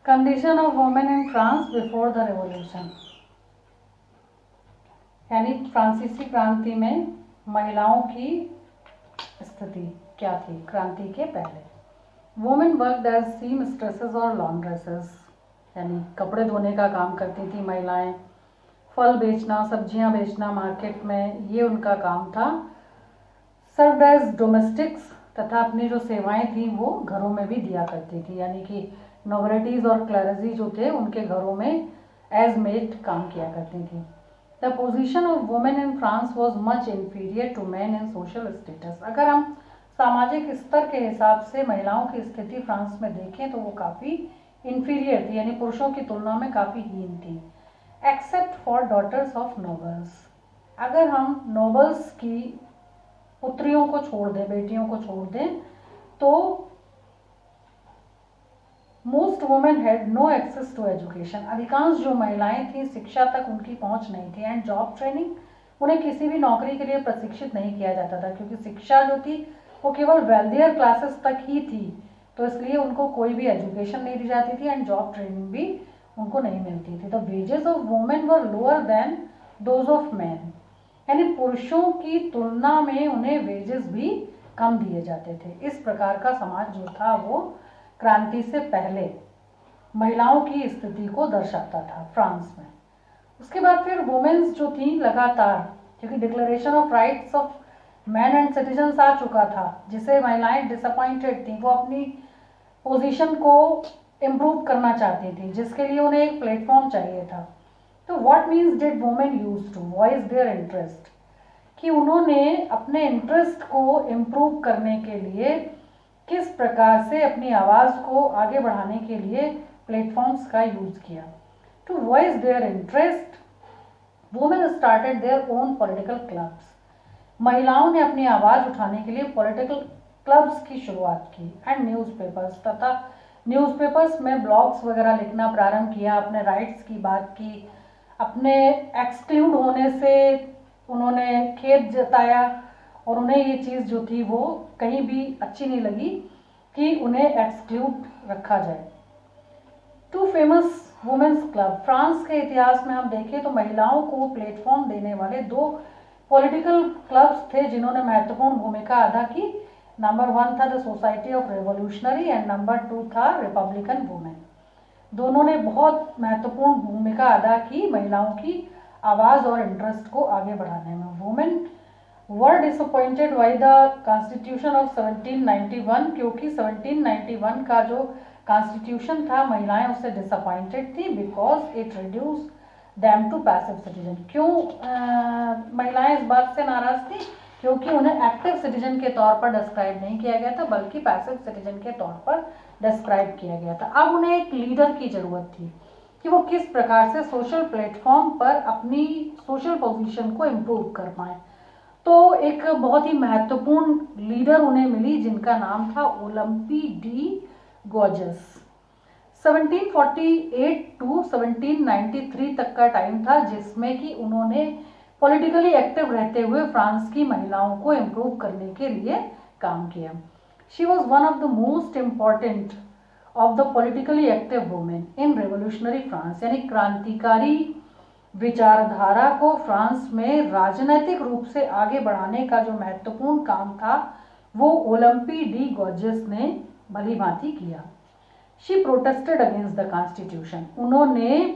Condition of women in France before the revolution, यानी फ्रांसीसी क्रांति में महिलाओं की स्थिति क्या थी क्रांति के पहले। वुमेन वर्कड एज सीमस्ट्रेसेस और लॉन्ड्रेसेस, यानी कपड़े धोने का काम करती थी महिलाएं, फल बेचना, सब्जियां बेचना मार्केट में, ये उनका काम था। सर्व्ड एज डोमेस्टिक्स, तथा अपनी जो सेवाएं थी वो घरों में भी दिया करती थी, यानी कि नोबलिटीज और क्लर्जी जो थे उनके घरों में एज मेड काम किया करती थी। The position of women in France was much inferior to man in social status. अगर हम सामाजिक स्तर के हिसाब से महिलाओं की स्थिति फ्रांस में देखें तो वो काफ़ी इन्फीरियर थी, यानी पुरुषों की तुलना में काफ़ी हीन थी। Except for daughters of nobles, अगर हम नोबल्स की पुत्रियों को छोड़ दें, बेटियों को छोड़ दें, तो most women had no access to education, अधिकांश जो महिलाएं थी शिक्षा तक उनकी पहुंच नहीं थी। एंड जॉब ट्रेनिंग, उन्हें किसी भी नौकरी के लिए प्रशिक्षित नहीं किया जाता था, क्योंकि शिक्षा जो थी वो केवल वेल्दियर क्लासेस तक ही थी, तो इसलिए उनको कोई भी एजुकेशन नहीं दी जाती थी एंड जॉब ट्रेनिंग भी उनको नहीं मिलती थी। The wages of women were lower than those of man, यानी पुरुषों की तुलना में उन्हें वेजेस भी कम दिए जाते थे। इस प्रकार का समाज जो था वो क्रांति से पहले महिलाओं की स्थिति को दर्शाता था फ्रांस में। उसके बाद फिर वुमेन्स जो थी लगातार, क्योंकि declaration of rights of man and citizens आ चुका था, जिसे महिलाएं डिसअपॉइंटेड थी, वो अपनी पोजीशन को इम्प्रूव करना चाहती थी, जिसके लिए उन्हें एक प्लेटफॉर्म चाहिए था। तो what means did women use to voice their interest, कि उन्होंने अपने इंटरेस्ट को इम्प्रूव करने के लिए किस प्रकार से अपनी आवाज़ को आगे बढ़ाने के लिए प्लेटफॉर्म्स का यूज किया। To voice their interest women started their own political clubs, महिलाओं ने अपनी आवाज़ उठाने के लिए पॉलिटिकल क्लब्स की शुरुआत की। एंड न्यूज़पेपर्स, तथा न्यूज़पेपर्स में ब्लॉग्स वगैरह लिखना प्रारंभ किया, अपने राइट्स की बात की, अपने एक्सक्लूड होने से उन्होंने खेद जताया, और उन्हें ये चीज़ जो थी वो कहीं भी अच्छी नहीं लगी कि उन्हें एक्सक्लूड रखा जाए। Two famous women's club, France के इतिहास में हम देखें तो महिलाओं को प्लेटफॉर्म देने वाले दो पॉलिटिकल क्लब्स थे जिन्होंने महत्वपूर्ण भूमिका अदा की। नंबर 1 था the society of revolutionary and number 2 था रिपब्लिकन वुमेन। दोनों ने बहुत महत्वपूर्ण भूमिका अदा की महिलाओं की आवाज़ और इंटरेस्ट को आगे बढ़ाने में। Women were disappointed by the constitution of 1791, क्योंकि 1791 का जो कॉन्स्टिट्यूशन था महिलाएं उससे डिसअपॉइंटेड थी, because it reduce them to passive citizen. क्यों महिलाएं इस बात से नाराज थी? क्योंकि उन्हें एक्टिव सिटीजन के तौर पर डिस्क्राइब नहीं किया गया था, बल्कि पैसिव सिटीजन के तौर पर डिस्क्राइब किया गया था। अब उन्हें एक लीडर की जरूरत थी कि वो किस प्रकार से सोशल प्लेटफॉर्म पर अपनी सोशल पोजीशन को इम्प्रूव कर पाए। तो एक बहुत ही महत्वपूर्ण लीडर उन्हें मिली जिनका नाम था ओलंपी डी गॉर्जेस। 1748 टू 1793 तक का टाइम था जिसमें कि उन्होंने पॉलिटिकली एक्टिव रहते हुए फ्रांस की महिलाओं को इम्प्रूव करने के लिए काम किया। She was one of the most important of the politically active women in revolutionary France, यानी क्रांतिकारी विचारधारा को फ्रांस में राजनीतिक रूप से आगे बढ़ाने का जो महत्वपूर्ण काम था वो ओलंपी डी गॉर्जेस ने भली भांति किया। She protested against the constitution, उन्होंने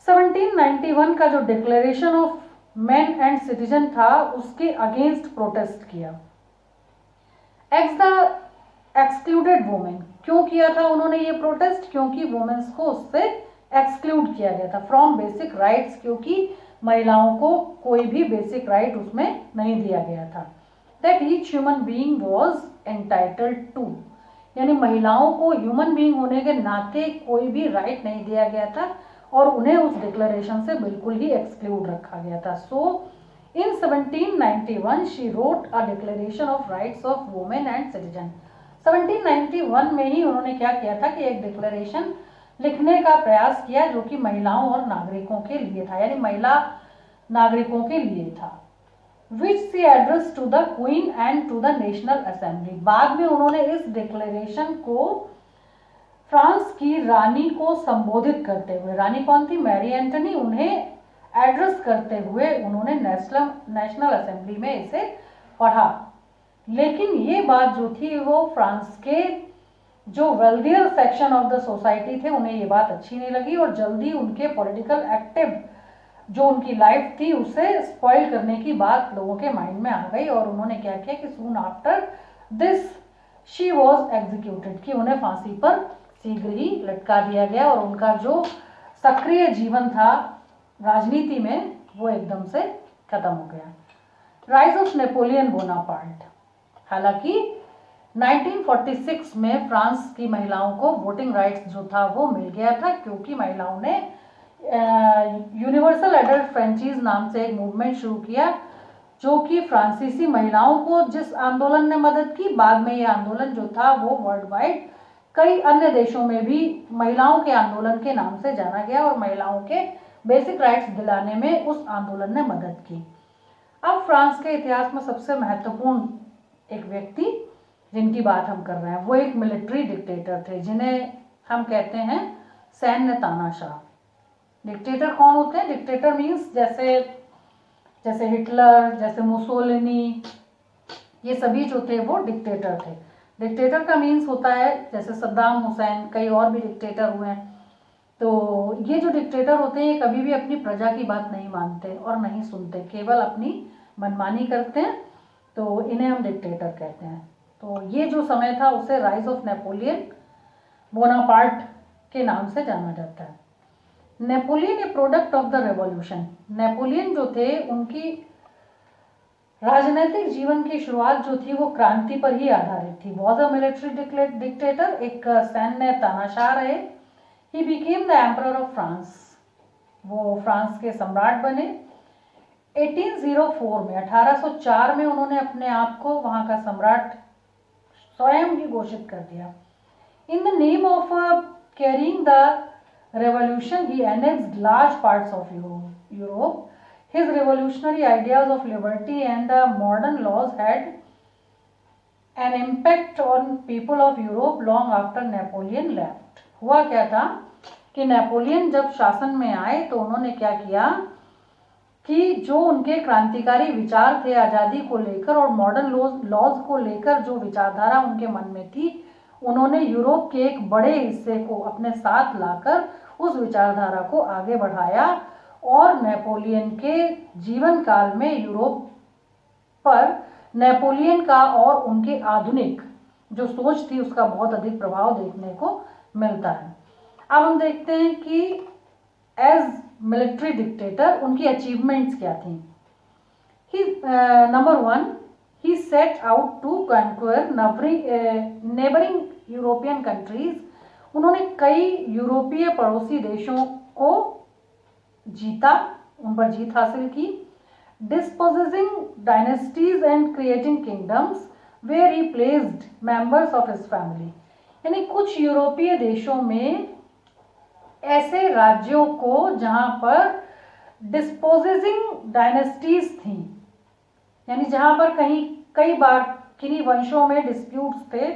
1791 का जो declaration of man and citizen था उसके अगेंस्ट प्रोटेस्ट किया। एक्स द एक्सक्लूडेड वुमेन, क्यों किया था उन्होंने ये प्रोटेस्ट? क्योंकि वुमेन्स को उससे एक्सक्लूड किया गया था फ्रॉम बेसिक राइट्स, क्योंकि महिलाओं को कोई भी बेसिक राइट उसमें नहीं दिया गया था। That each human being was entitled to, यानी महिलाओं को ह्यूमन बीइंग होने के नाते कोई भी राइट नहीं दिया गया था और उन्हें उस डिक्लेरेशन से बिल्कुल ही एक्सक्लूड रखा गया था। सो इन 1791 she wrote a declaration of rights of women and citizen. 1791 में ही उन्होंने क्या किया था कि एक डिक्लेरेशन लिखने का प्रयास किया जो कि महिलाओं और नागरिकों के लिए था, यानी महिला नागरिकों के लिए था। Which she address to the queen and to the national assembly. बाद में उन्होंने इस डिक्लेरेशन को फ्रांस की रानी को संबोधित करते हुए, रानी कौन थी? मैरी एंटनी, उन्हें एड्रेस करते हुए उन्होंने नेशनल असेंबली में इसे पढ़ा। लेकिन ये बात जो थी वो फ्रांस के जो wealthier section of the society थे उन्हें ये बात अच्छी नहीं लगी और जल्दी उनके पॉलिटिकल एक्टिव जो उनकी लाइफ थी उसे स्पॉइल करने की बात लोगों के माइंड में आ गई और उन्होंने क्या किया कि soon after this she was executed, कि उन्हें फांसी पर शीघ्र ही लटका दिया गया और उनका जो सक्रिय जीवन था राजनीति में वो एकदम से खत्म हो गया। Rise of Napoleon Bonaparte. हालांकि 1946 में फ्रांस की महिलाओं को वोटिंग राइट्स जो था वो मिल गया था, क्योंकि महिलाओं ने यूनिवर्सल एडल्ट फ्रेंचीज नाम से एक मूवमेंट शुरू किया जो कि फ्रांसीसी महिलाओं को जिस आंदोलन ने मदद की, बाद में ये आंदोलन जो था वो वर्ल्ड वाइड कई अन्य देशों में भी महिलाओं के आंदोलन के नाम से जाना गया और महिलाओं के बेसिक राइट्स दिलाने में उस आंदोलन ने मदद की। अब फ्रांस के इतिहास में सबसे महत्वपूर्ण एक व्यक्ति जिनकी बात हम कर रहे हैं वो एक मिलिट्री डिक्टेटर थे जिन्हें हम कहते हैं सैन्य तानाशाह। डिक्टेटर कौन होते हैं? डिक्टेटर मीन्स जैसे हिटलर, जैसे मुसोलिनी, ये सभी जो थे वो डिक्टेटर थे। डिक्टेटर का मीन्स होता है जैसे सद्दाम हुसैन, कई और भी डिक्टेटर हुए हैं। तो ये जो डिक्टेटर होते हैं ये कभी भी अपनी प्रजा की बात नहीं मानते और नहीं सुनते, केवल अपनी मनमानी करते हैं, तो इन्हें हम डिक्टेटर कहते हैं। तो ये जो समय था उसे राइज ऑफ नेपोलियन बोनापार्ट के नाम से जाना जाता है। Napoleon A product of the revolution. Napoleon जो थे उनकी राजनीतिक जीवन की शुरुआत जो थी वो क्रांति पर ही आधारित थी। वॉज अ मिलिट्री डिक्टेटर, एक सैन्य तानाशाह रहे। He became the emperor of France, वो फ्रांस के सम्राट बने। 1804 में 1804 में उन्होंने अपने आप को वहां का सम्राट स्वयं ही घोषित कर दिया। In the name of carrying the revolution he annexed large parts of Europe. His revolutionary ideas of liberty and the modern laws had an impact on people of Europe long after Napoleon left. हुआ क्या था कि Napoleon जब शासन में आए तो उन्होंने क्या किया कि जो उनके क्रांतिकारी विचार थे आज़ादी को लेकर और मॉडर्न लॉज को लेकर जो विचारधारा उनके मन में थी, उन्होंने यूरोप के एक बड़े हिस्से को अपने साथ लाकर उस विचारधारा को आगे बढ़ाया और नेपोलियन के जीवन काल में यूरोप पर नेपोलियन का और उनके आधुनिक जो सोच थी उसका बहुत अधिक प्रभाव देखने को मिलता है। अब हम देखते हैं कि एज मिलिट्री डिक्टेटर उनकी अचीवमेंट्स क्या थी। Number 1, he set out to conquer neighboring European countries. उन्होंने कई यूरोपीय पड़ोसी देशों को जीता, उन पर जीत हासिल की। Dispossessing dynasties and creating kingdoms where he placed members of his family. यानी कुछ यूरोपीय देशों में ऐसे राज्यों को जहां पर डिस्पोजेसिंग डायनेस्टीज थी, यानी जहां पर कई बार किन्हीं वंशों में डिस्प्यूट्स थे,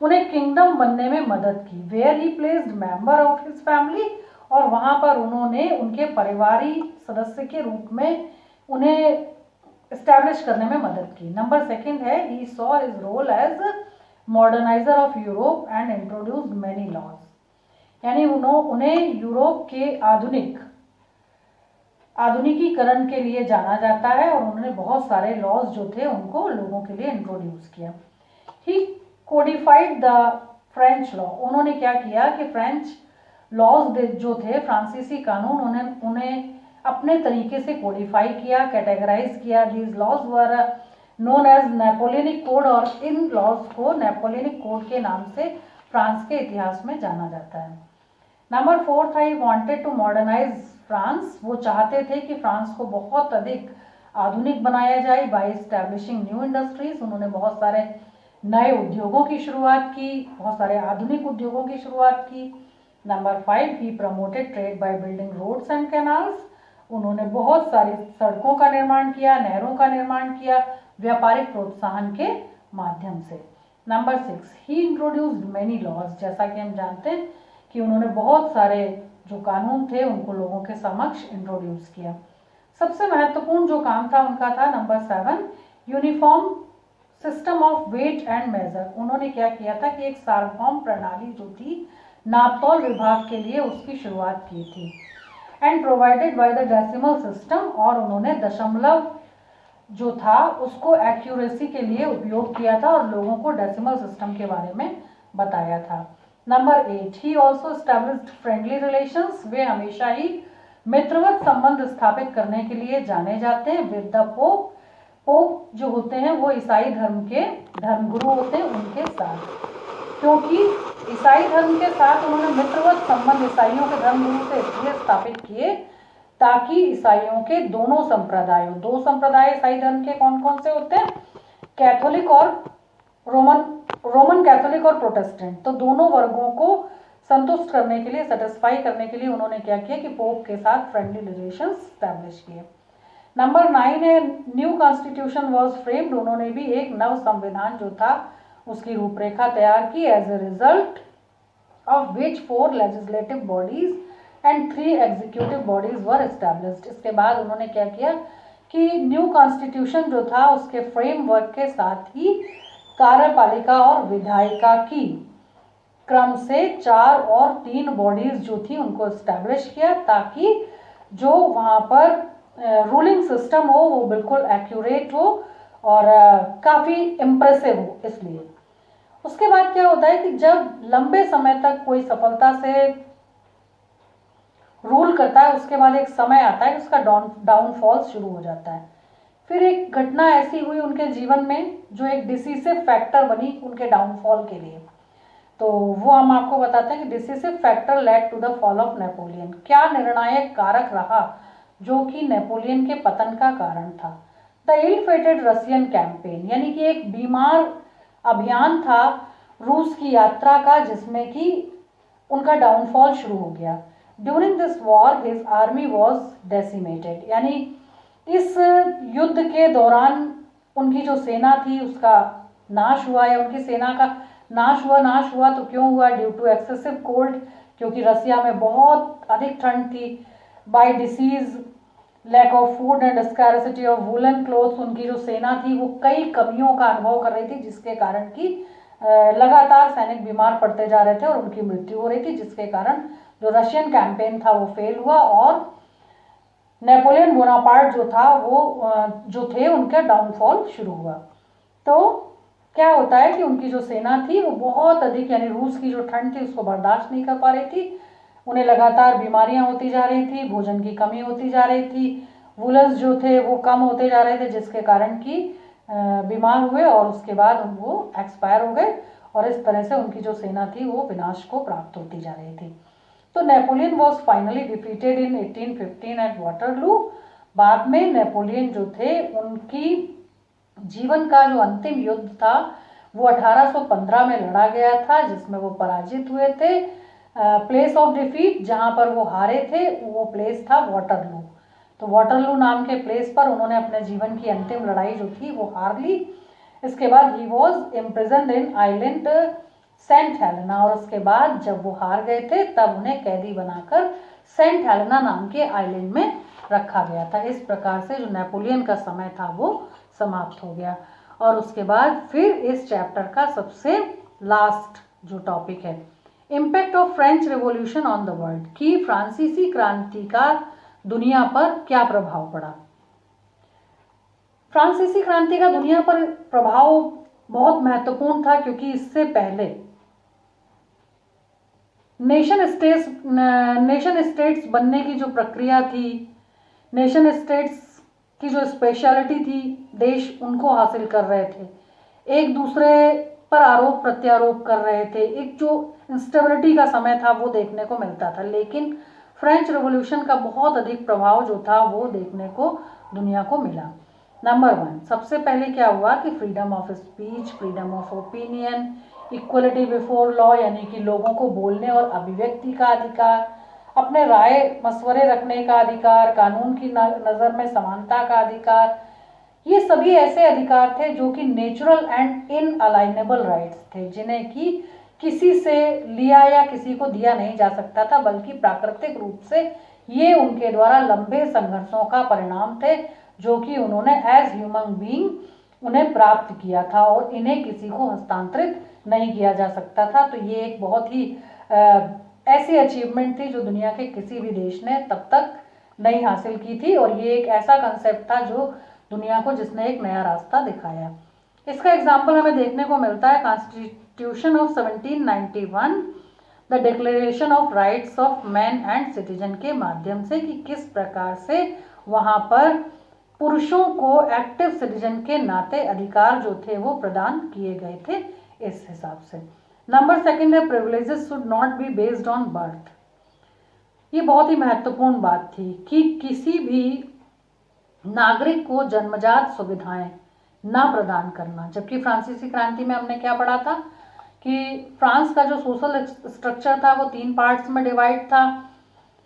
उन्हें किंगडम बनने में मदद की। Where he placed member of his family, और वहां पर उन्होंने उनके परिवारी सदस्य के रूप में उन्हें एस्टैब्लिश करने में मदद की। नंबर 2 है he saw his role as moderniser of Europe and introduced many laws. यानी उन्हें यूरोप के आधुनिकीकरण के लिए जाना जाता है और उन्होंने बहुत सारे लॉज जो थे उनको लोगों के लिए इंट्रोड्यूस किया। ही कोडिफाइड द फ्रेंच लॉ। उन्होंने क्या किया कि फ्रेंच लॉज जो थे, फ्रांसीसी कानून, उन्हें अपने तरीके से कोडिफाई किया, कैटेगराइज किया। These laws were known as Napoleonic code, और इन लॉज को नेपोलियनिक कोड के नाम से फ्रांस के इतिहास में जाना जाता है। नंबर 4 था he wanted to modernise France. वो चाहते थे कि फ्रांस को बहुत अधिक आधुनिक बनाया जाए बाय एस्टैब्लिशिंग न्यू इंडस्ट्रीज। उन्होंने बहुत सारे नए उद्योगों की शुरुआत की, बहुत सारे आधुनिक उद्योगों की शुरुआत की। Number 5 he promoted trade by building roads and canals. उन्होंने बहुत सारी सड़कों का निर्माण किया, नहरों का निर्माण किया व्यापारिक प्रोत्साहन के माध्यम से। नंबर 6, ही इंट्रोड्यूस्ड मेनी लॉज, जैसा कि हम जानते हैं कि उन्होंने बहुत सारे जो कानून थे उनको लोगों के समक्ष इंट्रोड्यूस किया। सबसे महत्वपूर्ण जो काम था उनका था number 7, uniform system of weight and measure. उन्होंने क्या किया था कि एक सार्वभौम प्रणाली जो थी नापतोल विभाग के लिए उसकी शुरुआत की थी, and provided by the decimal system, और उन्होंने दशमलव जो था उसको एक्यूरेसी के लिए उपयोग किया था और लोगों को डेसिमल सिस्टम के बारे में बताया था। Number 8, he also established friendly relations. वे हमेशा ही मित्रवत संबंध स्थापित करने के लिए जाने जाते हैं विद द पोप। पोप जो होते हैं वो ईसाई धर्म के धर्मगुरु होते हैं, उनके साथ, क्योंकि ईसाई धर्म के साथ उन्होंने मित्रवत संबंध ईसाइयों के धर्मगुरु से इसलिए स्थापित किए ताकि ईसाइयों के दोनों संप्रदायों, दो संप्रदाय ईसाई धर्म के कौन कौन से होते हैं, कैथोलिक और रोमन कैथोलिक और प्रोटेस्टेंट, तो दोनों वर्गों को संतुष्ट करने के लिए, सेटिस्फाई करने के लिए उन्होंने क्या किया कि पोप के साथ फ्रेंडली रिलेशंस स्टैब्लिश किए। नंबर 9 है न्यू कॉन्स्टिट्यूशन वाज फ्रेम्ड। उन्होंने भी एक नव संविधान जो था उसकी रूपरेखा तैयार की, as a result of which 4 legislative bodies and 3 executive bodies were established. इसके बाद उन्होंने क्या किया कि न्यू कॉन्स्टिट्यूशन जो था उसके फ्रेमवर्क के साथ ही कार्यपालिका और विधायिका की क्रम से 4 और 3 बॉडीज जो थी उनको एस्टैब्लिश किया, ताकि जो वहाँ पर रूलिंग सिस्टम हो वो बिल्कुल एक्यूरेट हो और काफ़ी इम्प्रेसिव हो। इसलिए उसके बाद क्या होता है कि जब लंबे समय तक कोई सफलता से रूल करता है, उसके बाद एक समय आता है उसका डाउनफॉल शुरू हो जाता है। फिर एक घटना ऐसी हुई उनके जीवन में जो एक डिसीसिव फैक्टर बनी उनके डाउनफॉल के लिए, तो वो हम आपको बताते हैं कि decisive factor led to the fall of Napoleon. क्या निर्णायक कारक रहा जो कि नेपोलियन के पतन का कारण था? The ill fated Russian campaign, यानी कि एक बीमार अभियान था रूस की यात्रा का जिसमें कि उनका डाउनफॉल शुरू हो गया। During this war his army was decimated, यानी इस युद्ध के दौरान उनकी जो सेना थी उसका नाश हुआ, या उनकी सेना का नाश हुआ तो क्यों हुआ? ड्यू टू एक्सेसिव कोल्ड, क्योंकि रसिया में बहुत अधिक ठंड थी। By disease, lack of food and scarcity of woollen clothes, उनकी जो सेना थी वो कई कमियों का अनुभव कर रही थी जिसके कारण कि लगातार सैनिक बीमार पड़ते जा रहे थे और उनकी मृत्यु हो रही थी, जिसके कारण जो रशियन कैंपेन था वो फेल हुआ और नेपोलियन बोनापार्ट जो था वो जो थे उनका डाउनफॉल शुरू हुआ। तो क्या होता है कि उनकी जो सेना थी वो बहुत अधिक, यानी रूस की जो ठंड थी उसको बर्दाश्त नहीं कर पा रही थी, उन्हें लगातार बीमारियां होती जा रही थी, भोजन की कमी होती जा रही थी, वूलन्स जो थे वो कम होते जा रहे थे, जिसके कारण कि बीमार हुए और उसके बाद वो एक्सपायर हो गए और इस तरह से उनकी जो सेना थी वो विनाश को प्राप्त होती जा रही थी। तो Napoleon was finally defeated in 1815 at Waterloo. बाद में नेपोलियन जो थे उनकी जीवन का जो अंतिम युद्ध था वो 1815 में लड़ा गया था, जिसमें वो पराजित हुए थे। प्लेस ऑफ डिफीट जहाँ पर वो हारे थे वो प्लेस था वाटरलू। तो वाटरलू नाम के प्लेस पर उन्होंने अपने जीवन की अंतिम लड़ाई जो थी वो हार ली। इसके बाद he was imprisoned in island Saint Helena, और उसके बाद जब वो हार गए थे तब उन्हें कैदी बनाकर सेंट हेलेना नाम के आइलैंड में रखा गया था। इस प्रकार से जो नेपोलियन का समय था वो समाप्त हो गया। और उसके बाद फिर इस चैप्टर का सबसे लास्ट जो टॉपिक है, impact of French revolution on the world, कि फ्रांसीसी क्रांति का दुनिया पर क्या प्रभाव पड़ा। फ्रांसीसी क्रांति का दुनिया पर प्रभाव बहुत महत्वपूर्ण था, क्योंकि इससे पहले नेशन स्टेट्स बनने की जो प्रक्रिया थी, नेशन स्टेट्स की जो स्पेशलिटी थी, देश उनको हासिल कर रहे थे, एक दूसरे पर आरोप प्रत्यारोप कर रहे थे, एक जो इंस्टेबिलिटी का समय था वो देखने को मिलता था। लेकिन फ्रेंच रिवॉल्यूशन का बहुत अधिक प्रभाव जो था वो देखने को दुनिया को मिला। नंबर 1, सबसे पहले क्या हुआ कि freedom of speech, freedom of opinion, equality before law, यानी कि लोगों को बोलने और अभिव्यक्ति का अधिकार, अपने राय मशवरे रखने का अधिकार, कानून की नज़र में समानता का अधिकार, ये सभी ऐसे अधिकार थे जो कि नेचुरल एंड इनअलाइनेबल राइट्स थे, जिन्हें कि किसी से लिया या किसी को दिया नहीं जा सकता था, बल्कि प्राकृतिक रूप से ये उनके द्वारा लंबे संघर्षों का परिणाम थे, जो कि उन्होंने एज ह्यूमन बीइंग उन्हें प्राप्त किया था और इन्हें किसी को हस्तांतरित नहीं किया जा सकता था। तो ये एक बहुत ही ऐसी अचीवमेंट थी जो दुनिया के किसी भी देश ने तब तक नहीं हासिल की थी, और ये एक ऐसा कंसेप्ट था जो दुनिया को जिसने एक नया रास्ता दिखाया। इसका एग्जाम्पल हमें देखने को मिलता है constitution of 1791, the declaration of rights of man and citizen के माध्यम से, कि किस प्रकार से वहाँ पर पुरुषों को एक्टिव सिटीजन के नाते अधिकार जो थे वो प्रदान किए गए थे इस हिसाब से। नंबर सेकंड है privileges should not be based on birth. ये बहुत ही महत्वपूर्ण बात थी कि किसी भी नागरिक को जन्मजात सुविधाएं ना प्रदान करना। जबकि फ्रांसीसी क्रांति में हमने क्या पढ़ा था कि फ्रांस का जो सोशल स्ट्रक्चर था वो 3 पार्ट्स में डिवाइड था।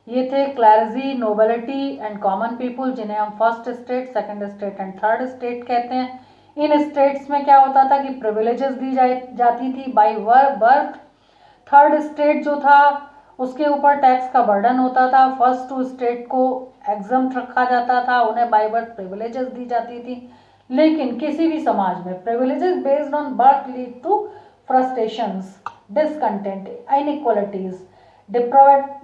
ये थे क्लैरिजी, नोबिलिटी एंड कॉमन पीपुल, जिन्हें हम first state, second state and third state कहते हैं। इन स्टेट्स में क्या होता था कि प्रिविलेजेस दी जाती थी बाय बर्थ। थर्ड स्टेट जो था उसके ऊपर टैक्स का बर्डन होता था। फर्स्ट 2 स्टेट को एग्जम्प्ट रखा जाता था, उन्हें बाय बर्थ प्रिविलेजेस दी जाती थी। लेकिन किसी भी समाज में privileges based on birth lead to frustrations, discontent, inequalities,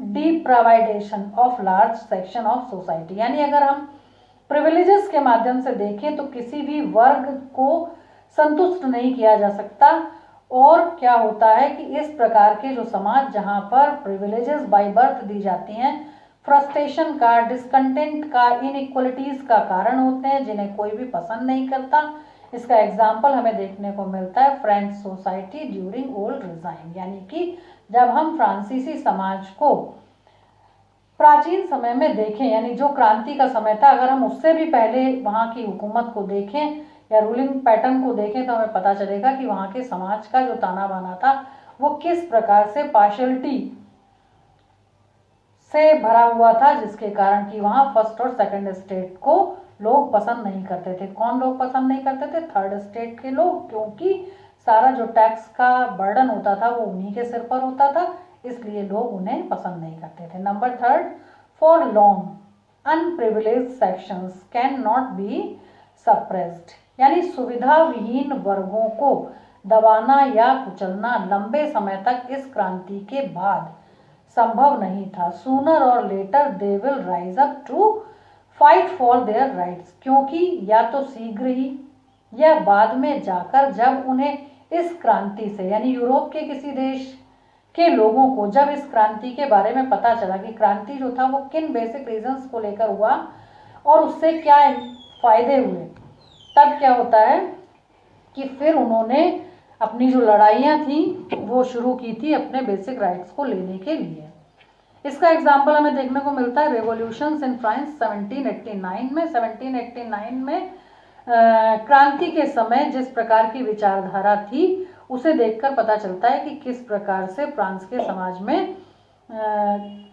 deprivation of large section of society. यानी अगर हम प्रिविलेजेस के माध्यम से देखें तो किसी भी वर्ग को संतुष्ट नहीं किया जा सकता, और क्या होता है कि इस प्रकार के जो समाज जहां पर प्रिविलेजेस बाय बर्थ दी जाती हैं, फ्रस्ट्रेशन का, डिसकंटेंट का, इनइक्वालिटीज का कारण होते हैं, जिन्हें कोई भी पसंद नहीं करता। इसका एग्जाम्पल हमें देखने को मिलता है French society during old regime. यानी कि जब हम फ्रांसीसी समाज को प्राचीन समय में देखें, यानी जो क्रांति का समय था, अगर हम उससे भी पहले वहाँ की हुकूमत को देखें या रूलिंग पैटर्न को देखें तो हमें पता चलेगा कि वहाँ के समाज का जो ताना बाना था वो किस प्रकार से पार्शियलिटी से भरा हुआ था, जिसके कारण कि वहाँ फर्स्ट और सेकंड स्टेट को लोग पसंद नहीं करते थे। कौन लोग पसंद नहीं करते थे? थर्ड स्टेट के लोग, क्योंकि सारा जो टैक्स का बर्डन होता था वो उन्हीं के सिर पर होता था, इसलिए लोग उन्हें पसंद नहीं करते थे। Number third, for long unprivileged sections can not be suppressed. यानी सुविधा विहीन वर्गों को दबाना या कुचलना लंबे समय तक इस क्रांति के बाद संभव नहीं था। Sooner or later they will rise up to fight for their rights, क्योंकि या तो शीघ्र ही या बाद में जाकर जब उन्हें इस क्रांति से, यानी यूरोप के किसी देश के लोगों को जब इस क्रांति के बारे में पता चला कि क्रांति जो था वो किन बेसिक रीजंस को लेकर हुआ और उससे क्या फायदे हुए, तब क्या होता है कि फिर उन्होंने अपनी जो लड़ाइयाँ थी वो शुरू की थी अपने बेसिक राइट्स को लेने के लिए। इसका एग्जाम्पल हमें देखने को मिलता है रेवोल्यूशंस इन फ्रांस 1789 में। 1789 में क्रांति के समय जिस प्रकार की विचारधारा थी उसे देखकर पता चलता है कि किस प्रकार से फ्रांस के समाज में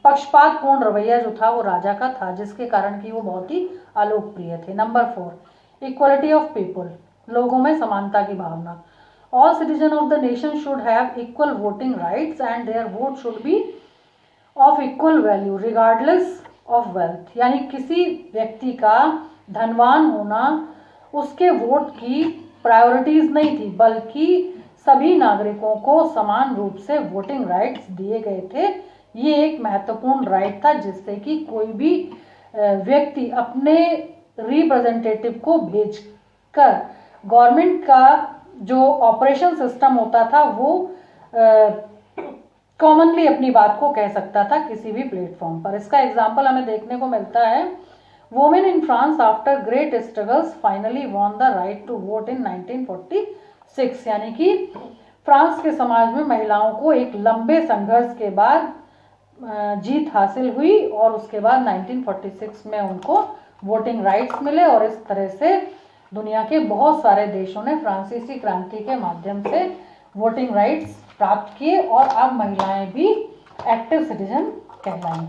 पक्षपातपूर्ण रवैया जो था वो राजा का था, जिसके कारण कि वो बहुत ही अलोकप्रिय थे। नंबर 4, इक्वलिटी ऑफ पीपल, लोगों में समानता की भावना। All citizen of the nation should have equal voting rights and their vote should be of equal value regardless of wealth. यानी किसी व्यक्ति का धनवान होना उसके वोट की प्रायोरिटीज नहीं थी, बल्कि सभी नागरिकों को समान रूप से वोटिंग राइट्स दिए गए थे। ये एक महत्वपूर्ण राइट था जिससे कि कोई भी व्यक्ति अपने रिप्रेजेंटेटिव को भेजकर गवर्नमेंट का जो ऑपरेशन सिस्टम होता था वो कॉमनली अपनी बात को कह सकता था किसी भी प्लेटफॉर्म पर। इसका एग्जाम्पल हमें देखने को मिलता है women in France after great struggles finally won the right to vote in 1946। यानी कि फ्रांस के समाज में महिलाओं को एक लंबे संघर्ष के बाद जीत हासिल हुई और उसके बाद 1946 में उनको वोटिंग राइट्स मिले, और इस तरह से दुनिया के बहुत सारे देशों ने फ्रांसीसी क्रांति के माध्यम से वोटिंग राइट्स प्राप्त किए और अब महिलाएं भी एक्टिव सिटीजन कहलाएं।